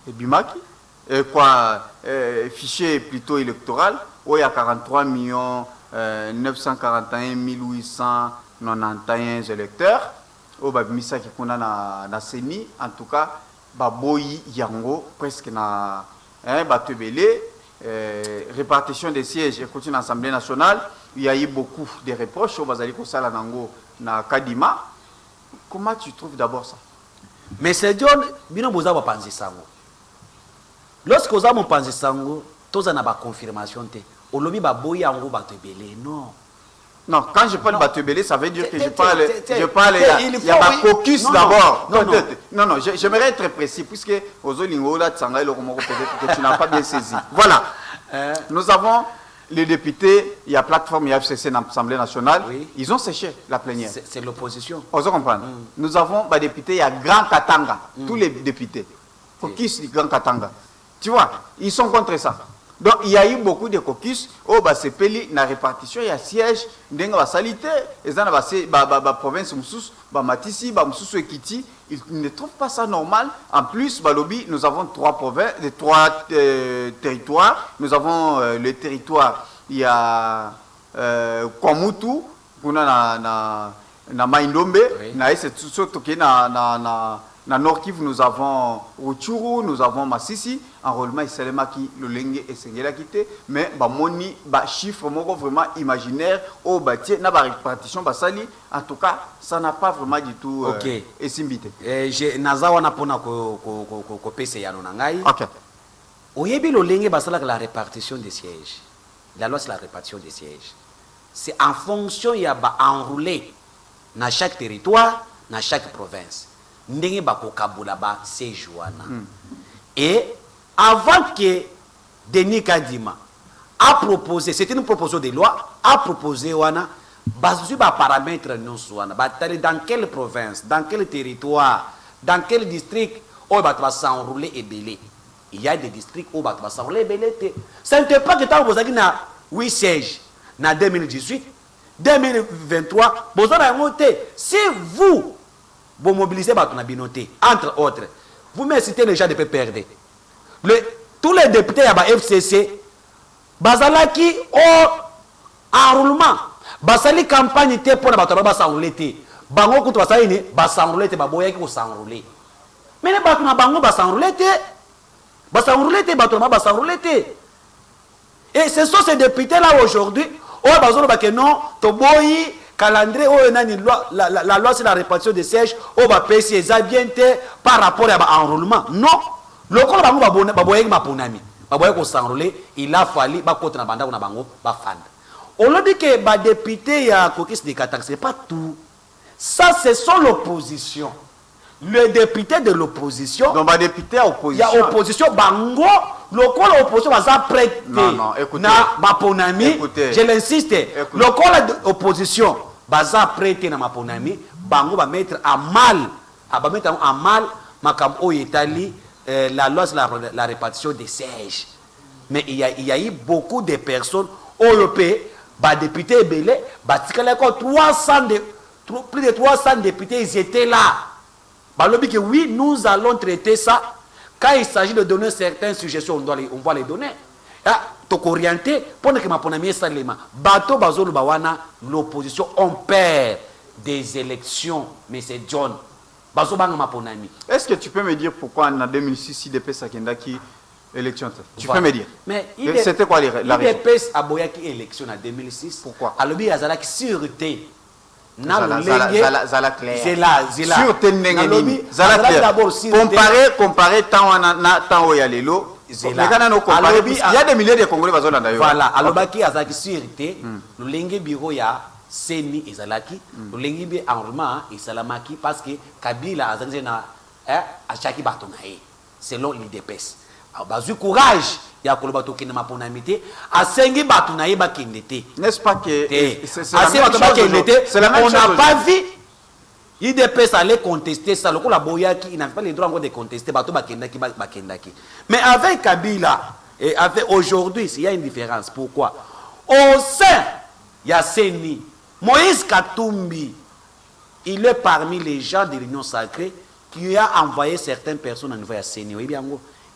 et bimaki et quoi fichier plutôt électoral où il y a 43 941 891 électeurs au babimisa qui kuna na seni en tout cas baboyi yango presque na batebele répartition des sièges et continue l'Assemblée nationale. Il y a eu beaucoup de reproches au Bazaliko Salanango na Kadima. Comment tu trouves d'abord ça? Mais c'est John, bino boza ba panzi sango. Lorsque vous avez panzi sango, tous en a ba confirmation te. Olobi ba boya ngo ba tebele non. Non, quand je parle bateau belé, ça veut dire que je parle, il y a oui. caucus d'abord. Non. J'aimerais être précis, puisque aux Olingola, peut-être que tu n'as pas bien saisi. Voilà. Nous avons les députés, il y a plateforme, il y a FCC dans l'Assemblée nationale, oui. Ils ont séché la plénière. C'est l'opposition. Vous comprenez? Nous avons des députés, il y a Grand Katanga, tous les députés. Caucus du Grand Katanga. Tu vois, ils sont contre ça. Donc il y a eu beaucoup de caucus. Oh, bah c'est peli, la répartition, il y a siège, il y a salité, et dans la province, Matisi, Ekiti, ils ne trouvent pas ça normal. En plus, Balobi, nous avons trois territoires. Nous avons le territoire, il y a Kwamutu, na Maindombe, na Nord Kivu, nous avons Rutshuru, nous avons Masisi, enrôlement Isalema qui le lengue et Sengela quitté, mais moni chiffre vraiment imaginaire au bâti na répartition basali, en tout cas ça n'a pas vraiment du tout esimbité. Je nazawa na pona ko pese ya nonangai. OK. Oyebi lo lengue basala la répartition des sièges. La loi c'est la répartition des sièges. C'est en fonction il y a enroulé dans chaque territoire, dans chaque province. Ndenge bako kabula ba sejuana. Et avant que Denis Kadima a proposé, c'était une proposition de loi, a proposé wana basu ba paramètres non soana, ba dans quelle province, dans quel territoire, dans quel district on va s'enrouler et belé. Il y a des districts où on va s'enrouler et belé. Ça ne fait pas que tu as posé na 8 sièges na 2018, 2023, vous avez monté. Si vous mobilisez votre binoté, entre autres, vous me citez les gens de PPRD. Tous les députés à FCC, Bazalaki au enroulement, Basali campagne pour la s'enrouler. Bango contre Basaini, s'enrouler, Baboya qui s'enrouler. Mais les Batuna Bango s'enrouler, s'enrouler. Et ce sont ces députés-là aujourd'hui, où Bazolo non, Toboyi, calendrier, la loi c'est la répartition des sièges, on va payer ça bien par rapport à l'enrôlement. Non, le corps va s'enrôler, il a fallu contre la bande ou la bango, on a dit que les députés, il y a caucus de Katang, ce n'est pas tout. Ça, c'est sur l'opposition. Le député de l'opposition. Donc, les députés opposition. Il y a opposition, bango, le corps de l'opposition va s'apprêter. Non, écoutez. Je l'insiste. Le corps de l'opposition va s'apprêter dans ma ponami, bango va mettre à mal, Makamo Italie, la loi sur la répartition des sièges. Mais il y a eu beaucoup de personnes européennes, députés belés, plus de 300 députés, ils étaient là. Que oui, nous allons traiter ça. Quand il s'agit de donner certaines suggestions, on va les donner. Donc orienté, pendant que ma ponami est salima, bateau bazolo bawana, l'opposition, on perd des élections, mais c'est John. Bazo banga ma ponami. Est-ce que tu peux me dire pourquoi en 2006, IDP Sakendaki élection? Tu peux me dire? Mais c'était quoi la raison? IDP a boyaki élection en 2006. Pourquoi? Alors il y a la sûreté. Zala clair. Sûreté n'engeni. Zala clair. Comparer tant où il y a les lots. Il y a des milliers de Congolais qui sont là. Voilà. Alors baki azaki sûreté. Le lingue bureau ya Seni ezalaki. Le lingue bi enrôlement esalamaki parce que Kabila azaki na achaki batonae selon l'IDPS. Bazu courage ya koloba tokende maponamité asengi batonae bakendete. N'est-ce pas que c'est la même chose? On n'a pas vu IDPS aller contester ça. Le coup la boyaki, il n'a pas les droits encore de contester. Bakendaki. Mais avec Kabila et avec aujourd'hui, il y a une différence. Pourquoi? Au sein, il y a Seni. Moïse Katumbi, il est parmi les gens de l'Union sacrée qui a envoyé certaines personnes au niveau de Seni.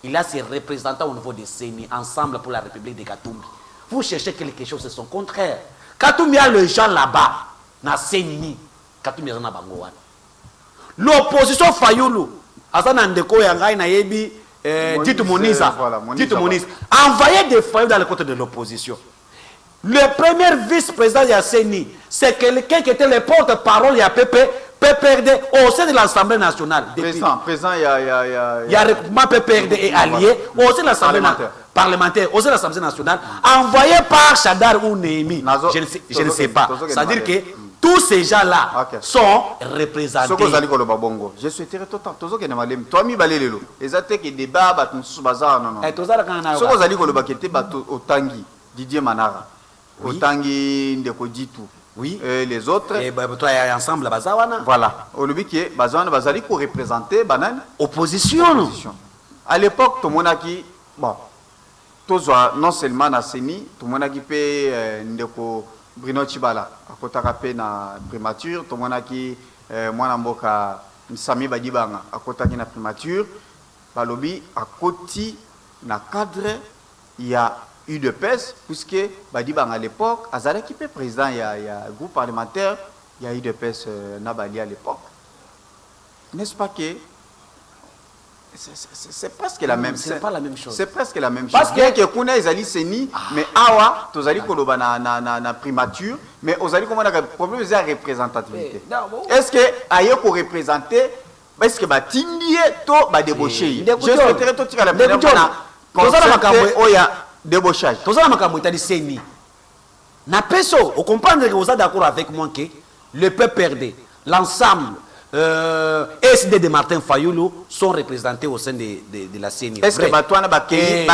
Il a ses représentants au niveau de Seni, ensemble pour la République de Katumbi. Vous cherchez quelque chose, c'est son contraire. Katumbi a les gens là-bas, dans Seni. Katumbi a bango. L'opposition Fayoulou, Azana Ndeko Yangai Nayebi, Tito Moniz, envoyé des Fayoulou dans le côté de l'opposition. Le premier vice-président de Seni, c'est quelqu'un qui était le porte-parole de APP PPRD au sein de l'Assemblée nationale. Présent, il y a regroupement PPRD et alliés au sein de l'Assemblée parlementaire, au sein de l'Assemblée nationale, envoyé par Chadar ou Némi. Je ne sais pas. C'est-à-dire que tous ces gens-là sont représentés. Je souhaiterais tout le temps que toi mi balelelo ezate que débat bat mususu bazar non non soko zali ko loba kete bato otangi Didier Manara otangi ndeko Ditu et les autres et toi ensemble bazawana voilà olobi ke bazawana bazali ko représenter banane opposition à l'époque to monaki bon tozwa non seulement na seni to monaki pe ndeko Bruno Chibala akotaka pe na primature to monaki mwana mboka Sami Badibanga akotaki na primature balobi akoti na cadre il y a eu de pèse puisque Badibanga à l'époque azalaki pe président il y a groupe parlementaire il y a eu de pèse Nabali à l'époque n'est-ce pas que c'est presque la même c'est pas la même chose c'est presque la même chose parce que kuna ezali seni mais awa tozali koloba na primature mais ozali comment le problème c'est la représentativité est-ce que aye ko représenter est-ce que batindie to ba débaucher je souhaiterais to tika la première tozala makambo oya débauchage tozala makambo etali seni na peso on comprendre que vous êtes d'accord avec moi que le PPRD l'ensemble SD de Martin Fayoulou sont représentés au sein de la CENI. Est-ce que Batouana Bakei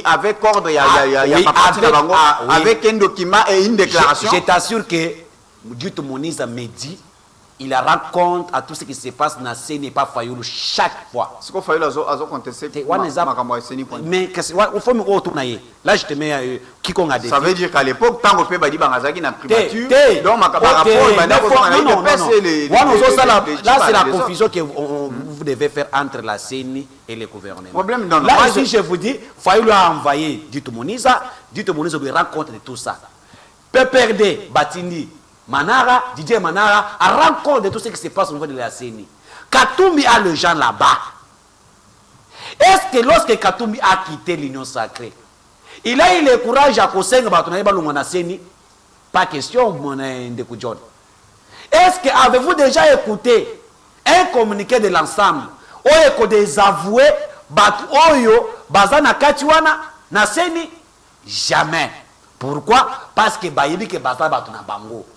avec ordre, avec un document et une déclaration? Je t'assure que Dutu Moniza me dit, il rend compte à tout ce qui se passe dans la CENI pas Fayoulou chaque fois. Ce que Fayoulou a contesté, mais il faut me retourner. Là, je te mets qui qu'on a dit. Ça veut dire qu'à l'époque, tant qu'on peut pas dire Bangazaki n'a primature, donc là, c'est la confusion que vous devez faire entre la CENI et le gouvernement. Là, ici, je vous dis, Fayoulou a envoyé Dutu Moniza lui rend compte de tout ça. PPRD, Batini, Manara, Didier Manara, a rendu compte de tout ce qui se passe au niveau de la CENI. Katoumi a le gens là-bas. Est-ce que lorsque Katoumi a quitté l'Union sacrée, il a eu le courage à conseiller la CENI? Pas question, mon Ndeko John. Est-ce que avez-vous déjà écouté un communiqué de l'ensemble où des avoués, Oyo, Bazana Katiwana, na CENI? Jamais. Pourquoi? Parce que Bayebi ke Baza Batuna Bango.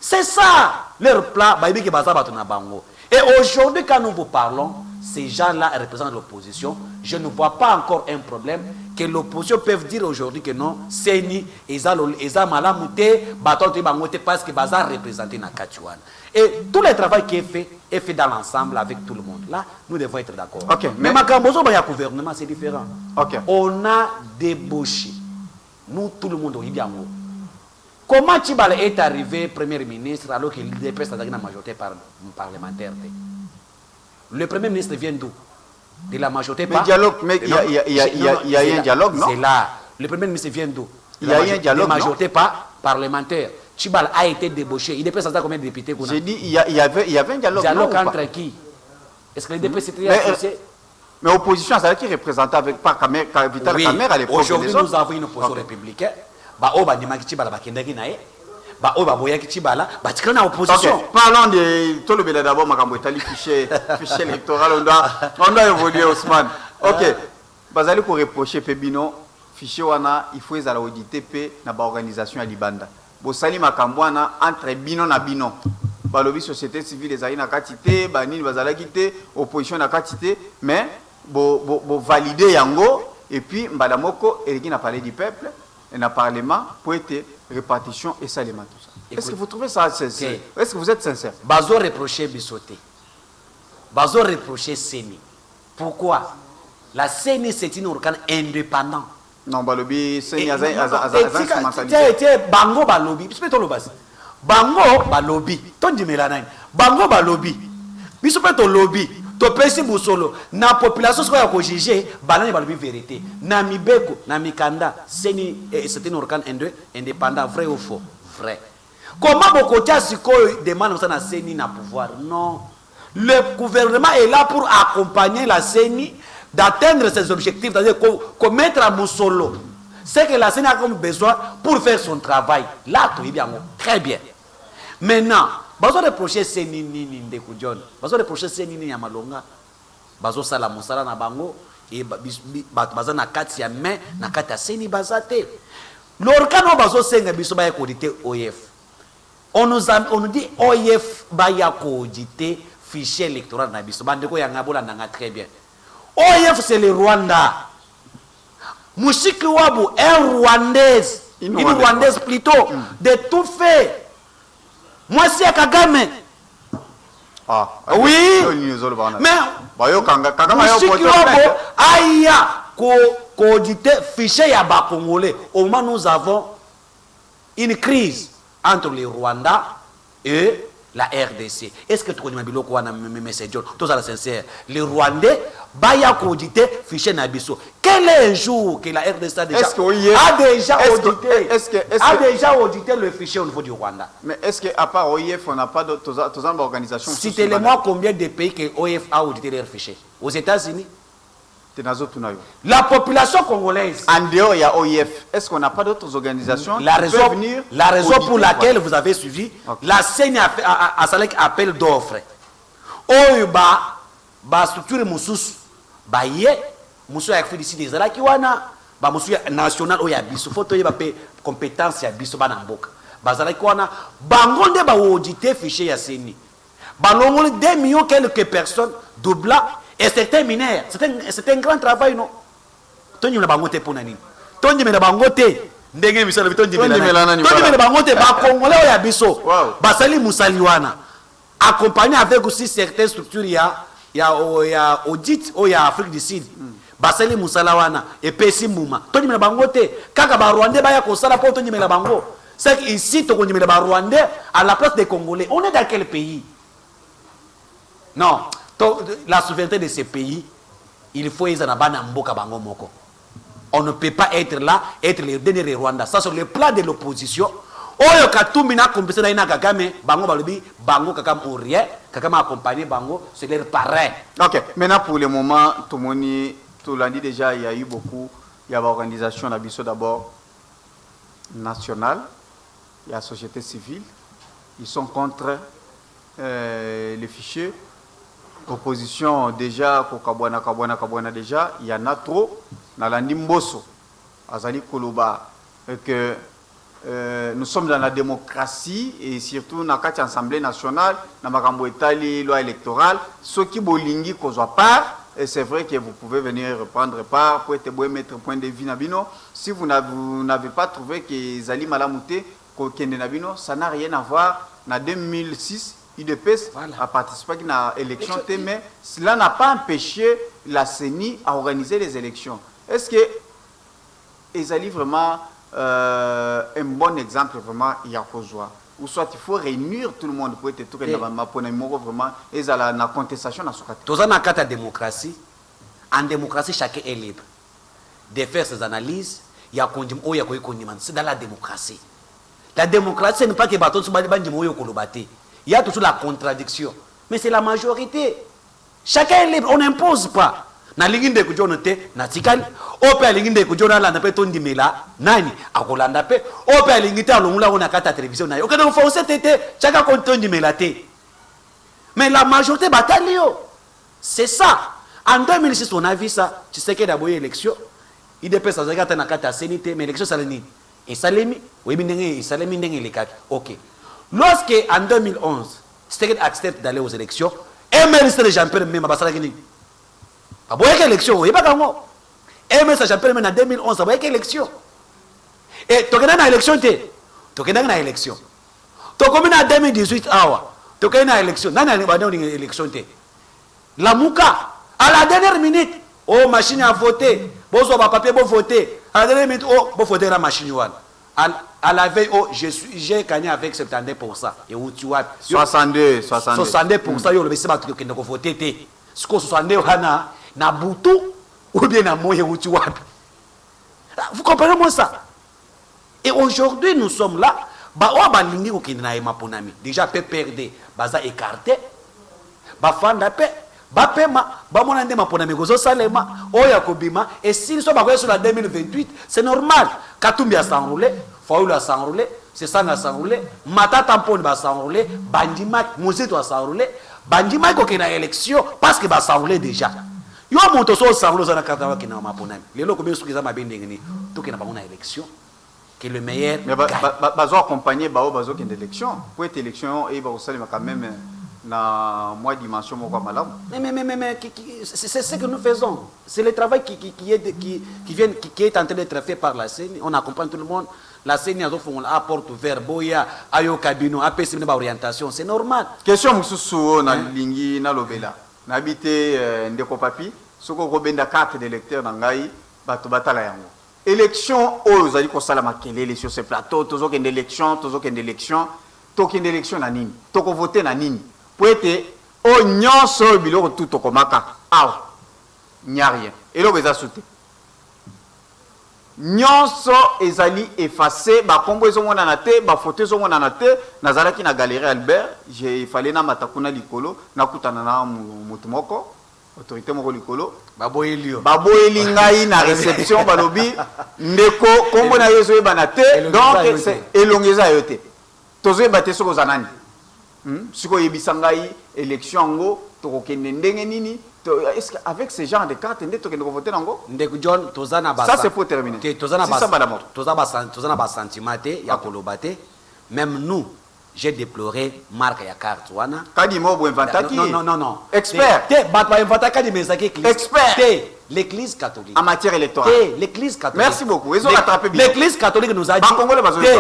C'est ça, leur plan, Bayebi ke Baza Batuna Bango. Et aujourd'hui, quand nous vous parlons, ces gens-là représentent l'opposition. Je ne vois pas encore un problème que l'opposition peut dire aujourd'hui que non, CENI, Eza Malamute, Baton Bangote, parce que Baza représenté na Katiwana. Et tout le travail qui est fait dans l'ensemble avec tout le monde. Là, nous devons être d'accord. Okay, mais Makambozo, il y a gouvernement, c'est différent. Okay. On a débauché. Nous, tout le monde, on dit comment Tchibala est arrivé Premier ministre alors qu'il dépêche la majorité parlementaire? Le Premier ministre vient d'où? De la majorité parlementaire. Mais il y a un dialogue, non? C'est là. Le Premier ministre vient d'où? Il y a un dialogue, de la majorité parlementaire. Tchibala a été débauché. Il dépêche combien de députés? J'ai dit, il y avait un dialogue. Dialogue entre qui? Est-ce que les députés s'étaient associés? Mais l'opposition, c'est qui représentait avec Vital Kamer à l'époque. Aujourd'hui, nous avons une opposition républicaine. Parlons de tout le monde d'abord, fichier électoral, on doit évoluer Ousmane. Ok, Bazali pour reprocher Pebino, fichier wana, il faut les auditer dans l'organisation à Libanda. Bosali Makambouana entre Bino na Bino. Balobi société civile les aïna katité, banini bazala quitté, opposition na katité, mais valider yango et puis Mbadamoko et qui n'a parlé du peuple. Un parlement pour être répartition et ça les tout ça. Est-ce que vous trouvez ça sincère? Est-ce que vous êtes sincère? Bazo reproché Bissoté. Bazo reproché CENI. Pourquoi? La CENI c'est une organe indépendant. Non, Balobi, CENI a Bango Balobi. Bango Balobi. Ton dit Mélanine. Bango Balobi. Bissoté lobby. Topesi Boussolo, na population soit à juger, banane balobi vérité. Na Mibeko, na Mikanda, c'est un organe indépendant, vrai ou faux? Vrai. Comment Bokotia Siko demande ça na CENI na pouvoir? Non. Le gouvernement est là pour accompagner la CENI d'atteindre ses objectifs, c'est-à-dire commettre à Boussolo. C'est que la CENI a comme besoin pour faire son travail. Là, tout est bien. Très bien. Maintenant, bazo reprocher c'est nini ndeko John bazo reprocher c'est nini ya malonga bazo sala musala na bango et baza na kati ya main na kati ya seni bazate lorkano bazo senga biso ba auditer OIF on nous dit OIF ba ya auditer fichier électoral na biso bandeko ya ngabola nanga très bien OIF c'est le Rwanda Mushiki Wabu est rwandaise une rwandaise plutôt de tout fait moi c'est Kagame oui mais Mushiki Wabu aya auditer fichier ya ba congolais au moment nous avons une crise entre le Rwanda et la RDC. Est-ce que tu connais biloko wana message John? Tous à la sincère. Les Rwandais baya auditer fichier nabiso. Quel est le jour que la RDC a déjà audité le fichier au niveau du Rwanda? Mais est-ce qu'à part OIF, on n'a pas d'autres organisations? Citez-moi combien de pays que OIF a audité leur fichier? Aux États-Unis? La population congolaise. En dehors, il y a OIF. Est-ce qu'on n'a pas d'autres organisations? La raison pour laquelle vous avez suivi, la CENI a salé appel d'offres. Oyoba, ba structure musus, ba ye, musu ya fidi des ala kiwana, ba musu national oya biso, photo ye ba pe compétence ya biso ba namboka. Ba zala kiwana, bangonde ba auditer fichier ya CENI. Ba longole 2 millions quelques personnes doubla. Et c'était mineur, c'était un grand travail, non? Tony me bangote pour nani. Tony me bangote. Ndenge misala Tony me bangote ba congolais ya biso. Basali musaliwana. Accompagné avec aussi certaines structures ya audit ou ya Afrique du Sud. Basali musalawana et pesi muma. Tony me bangote kaka ba Rwandais ba ya kosala pour Tony me bango. C'est ici to Tony me ba Rwandais à la place des Congolais. On est dans quel pays? Non. La souveraineté de ces pays, il faut qu'ils en mboka bango moko. On ne peut pas être là, être le dernier Rwanda. Ça sur le plan de l'opposition. Oyo Katumbi na compétition na Kagame, bango balobi, bango Kagame ou rien, Kagame accompagné bango, c'est leur parrain. Ok, maintenant pour le moment, tout le monde, tout l'a dit déjà, il y a eu beaucoup, il y a une organisation d'abord nationale, il y a la société civile, ils sont contre les fichiers. Opposition déjà, Kabwana déjà, il y en a trop. Nalandi Mboso, Azali Koloba, que nous sommes dans la démocratie et surtout dans l'Assemblée nationale, dans la loi électorale, ceux qui bolingi kozwa part, et c'est vrai que vous pouvez venir prendre part pour être mettre point de vue nabino. Si vous n'avez pas trouvé que Zali Malamouté, Nabino, ça n'a rien à voir. En 2006, UDPS a participé à l'élection, mais cela n'a pas empêché la CENI à organiser les élections. Est-ce que Ezali vraiment un bon exemple vraiment Yakozwa? Ou soit il faut réunir tout le monde pour être tout vraiment et la contestation dans ce cas. Dans la démocratie, en démocratie chacun est libre de faire ses analyses. C'est dans la démocratie. La démocratie, ce n'est pas que bateau soit il y a toujours la contradiction. Mais c'est la majorité. Chacun est libre, on n'impose pas. Na linginde kujonote na tikali ope linginde kujona la nape tondi mela nani akolanda pe ope lingita longula ona kata télévision na yo okende forcer tete chaka kontondi mela te. Mais la majorité batalio c'est ça. En 2006 on a vu ça, tu sais que d'abord élection il dépend ça zakata na kata sénité mais élection saleni et salemi oui ndenge salemi ndenge lekaki. OK. Lorsque en 2011 c'était accepté d'aller aux élections et même si Jean-Pierre même basala kini aboyeke élection et pas comment et même ça Jean-Pierre même en 2011 aboyeke élection et tokena na élection té tokena na élection tokomina en 2018 awa tokena na élection nana bana ni élection té la muka à la dernière minute oh machine à voter bozo ba papier bo voter à la dernière minute oh bo voter la machine one à la veille oh j'ai gagné avec 72% et où tu vois 62% yo le bese ba tuko ko voter té ce ko 62 hana na butu ou bien na moye où tu vois. Vous comprenez moi ça? Et aujourd'hui nous sommes là ba o ba lingi ko kina e maponami déjà peut perdre baza écarté ba fanda pe ba pema ba mona ndema maponami gozo salema o ya kobima et s'ils sont ba sur la 2028 c'est normal Katumbi a s'enroulé Faoul a s'enroulé c'est ça nga s'enrouler matata mponi ba s'enrouler bandima mozito a s'enrouler bandima ko kena élection parce que ba s'enrouler déjà yo moto so s'enrouler za na kata wa kena maponami lelo ko besu kiza mabende ngini to kena bango na élection que le meilleur mais bazo accompagner bao bazo kende élection pour être élection et ba osalima quand même na moi dimension moko malamu mais c'est ce que nous faisons, c'est le travail qui est en train d'être fait par la CENI. On accompagne tout le monde. La CENI a apporte ouvert boya ayo kabino apesi na orientation, c'est normal. Question mususu na lingi na lobela na habité ndeko papi soko robenda carte d'électeur na ngai bato batala yango élection oyo zali ko sala makelele sur ce plateau tozo kende élection to kende élection na nini to ko voter na nini pour être o nyonso biloko tout to komaka awa nya rien eloko eza sauté nyonso ezali effacé ba kombo ezomona na te ba photo ezomona na te nazalaki na galerie Albert j'ai fallait na matakuna likolo nakutana na mutu moko autorité moko likolo baboyeli ngai na réception balobi ndeko kombo na yezo ebana te donc c'est elongeza yo te tozo ebate soko zanani siko yebisa ngai élection ngo tokokende ndenge nini est-ce qu'avec ce genre de cartes ndeko tokende voter nango ndeko John tozana ba ça c'est pour terminer tozana ba sentiment te ya koloba te même nous j'ai déploré marque ya carte wana kadi mo bo inventaki non expert te bat ba inventaki kadi mezaki expert te l'église catholique en matière électorale l'église catholique merci beaucoup ils ont rattrapé bien l'église catholique nous a dit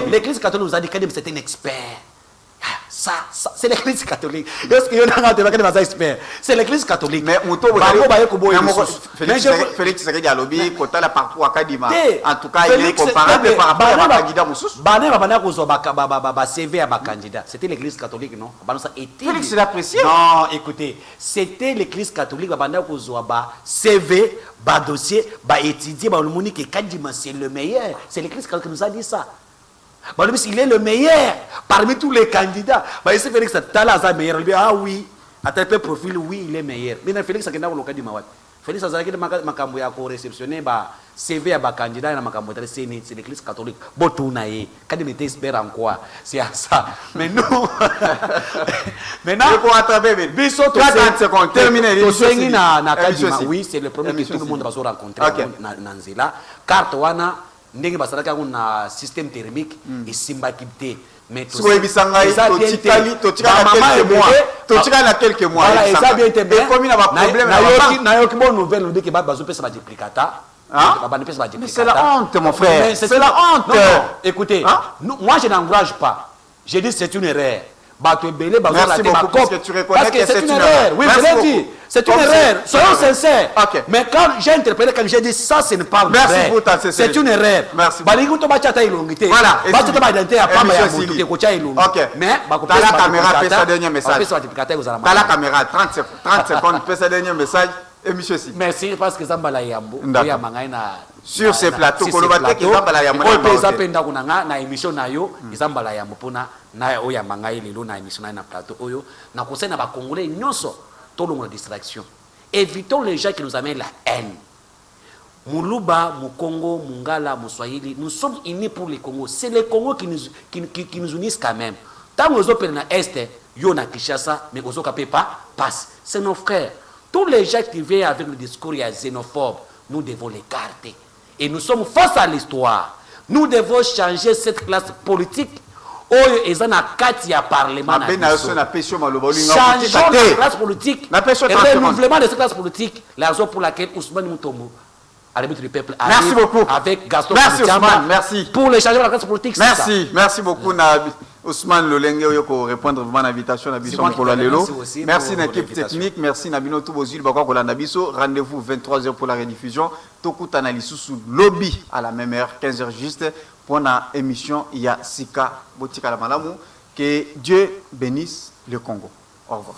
l'église catholique nous a dit que c'est un expert. Ça c'est l'église catholique. Est-ce que c'est l'église catholique. Mais Félix Tshisekedi alobi kota la parcours akadima. En tout cas, il est comparable par rapport à candidat Moussous. CV à candidat. C'était l'église catholique, non? Félix l'apprécié. Non, écoutez, c'était l'église catholique CV, dossier, étudier, c'est le meilleur. C'est l'église catholique qui nous a dit ça. Il est le meilleur parmi tous les candidats. Ici, Félix Tala meilleur. Ah oui, à tel profil, oui, il est meilleur. Mais Félix a Félix a réceptionné CV à candidat c'est l'église catholique. Botounaye, quand il était espéré en quoi? C'est à ça. Mais nous, maintenant, terminé. Oui, c'est le premier que tout le monde va se rencontrer. Nanzela, carte wana. Ndenge basalaka na système thermique et simbakité mais tout ça quelques mois voilà et ça bien été bien comme il a pas problème na yo ki bonne nouvelle on dit que bazo pesa ba duplicata mais c'est la honte mon frère c'est la honte non, écoutez moi je n'encourage pas je dis c'est une erreur. Merci beaucoup parce que tu reconnais que c'est une erreur. Oui, je l'ai dit. C'est une erreur. Soyons sincères. Mais quand j'ai interpellé, quand j'ai dit ça, ce n'est pas vrai. Merci pour ta sincérité. C'est une erreur. Merci. Voilà. Mais la caméra fait sa dernier message. La caméra 30 secondes fait sa dernier message. Et monsieur si. Merci parce que Zambala Yambo. Sur ces plateaux, na émission na yo Zambala Yambo pona na oya mangai lelo na émission na plateau oyo na conseil na ba congolais nyonso tout le monde distraction. Évitons les gens qui nous amènent la haine. Muluba, Mukongo, Mungala, Muswahili, nous sommes unis pour les Congos. C'est les Congos qui nous unissent quand même. Tant que nous sommes na Est, yo na Kinshasa, mais aux autres pas passe. C'est nos frères. Tous les gens qui viennent avec le discours xénophobe, nous devons les garder. Et nous sommes face à l'histoire. Nous devons changer cette classe politique. Changeons la classe politique. Le renouvellement de cette classe politique, la raison pour laquelle Ousmane Moutombo, à l'habitude du peuple, merci beaucoup. Avec Gaston merci Ousmane, merci. Pour le changement de la classe politique. Merci, merci beaucoup. Ousmane Lolenge pour répondre à l'invitation à Bisson Kolalelo. Merci à l'équipe technique, merci Nabino Toubozil Bakwa Kolanabiso. Rendez-vous 23h pour la rediffusion. Tokut analyse sous lobby à la même heure, 15h juste pour la émission Il Sika Botika la Malamou. Que Dieu bénisse le Congo. Au revoir.